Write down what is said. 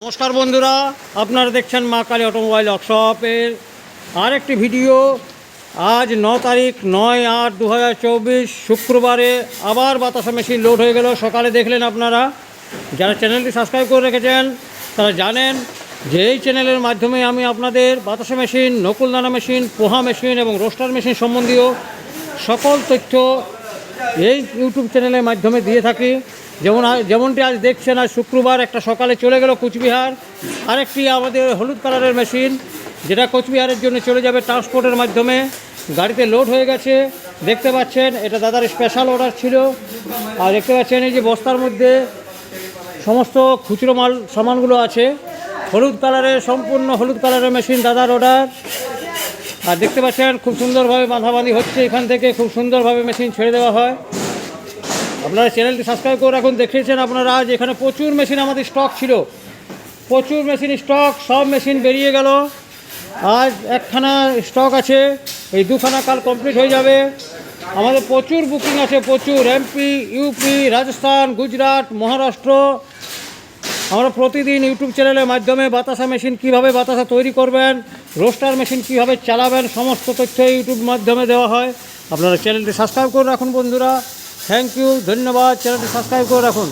নমস্কার বন্ধুরা, আপনারা দেখছেন মা কালী অটোমোবাইল ওয়ার্কশপের আরেকটি ভিডিও। আজ 9 তারিখ 9/8/2024 শুক্রবারে আবার বাতাসা মেশিন লোড হয়ে গেল। সকালে দেখলেন আপনারা, যারা চ্যানেলটি সাবস্ক্রাইব করে রেখেছেন তারা জানেন যে এই চ্যানেলের মাধ্যমে আমি আপনাদের বাতাসা মেশিন, নকুলদানা মেশিন, পোহা মেশিন এবং রোস্টার মেশিন সম্বন্ধীয় সকল তথ্য এই ইউটিউব চ্যানেলের মাধ্যমে দিয়ে থাকি। যেমনটি আজ দেখছেন, আজ শুক্রবার একটা সকালে চলে গেল কুচবিহার আরেকটি আমাদের হলুদ কালারের মেশিন, যেটা কোচবিহারের জন্য চলে যাবে ট্রান্সপোর্টের মাধ্যমে। গাড়িতে লোড হয়ে গেছে, দেখতে পাচ্ছেন। এটা দাদার স্পেশাল অর্ডার ছিল। আর দেখতে পাচ্ছেন এই যে বস্তার মধ্যে সমস্ত খুচরো মাল সামানগুলো আছে। হলুদ কালারের, সম্পূর্ণ হলুদ কালারের মেশিন দাদার অর্ডার। আর দেখতে পাচ্ছেন খুব সুন্দরভাবে বাঁধাবাঁধি হচ্ছে। এখান থেকে খুব সুন্দরভাবে মেশিন ছেড়ে দেওয়া হয়। আপনারা চ্যানেলটি সাবস্ক্রাইব করে রাখুন। দেখেছেন আপনারা আজ এখানে প্রচুর মেশিন আমাদের স্টক ছিল, প্রচুর মেশিন স্টক, সব মেশিন বেরিয়ে গেল। আজ একখানা স্টক আছে, এই দুখানা কাল কমপ্লিট হয়ে যাবে। আমাদের প্রচুর বুকিং আছে, প্রচুর। MP, UP, Rajasthan, Gujarat, Maharashtra. আমরা প্রতিদিন ইউটিউব চ্যানেলের মাধ্যমে বাতাসা মেশিন কীভাবে বাতাসা তৈরি করবেন, রোস্টার মেশিন কীভাবে চালাবেন, সমস্ত তথ্য ইউটিউব মাধ্যমে দেওয়া হয়। আপনারা চ্যানেলটি সাবস্ক্রাইব করে রাখুন বন্ধুরা। থ্যাংক ইউ, ধন্যবাদ। চ্যানেলটি সাবস্ক্রাইব করে রাখুন।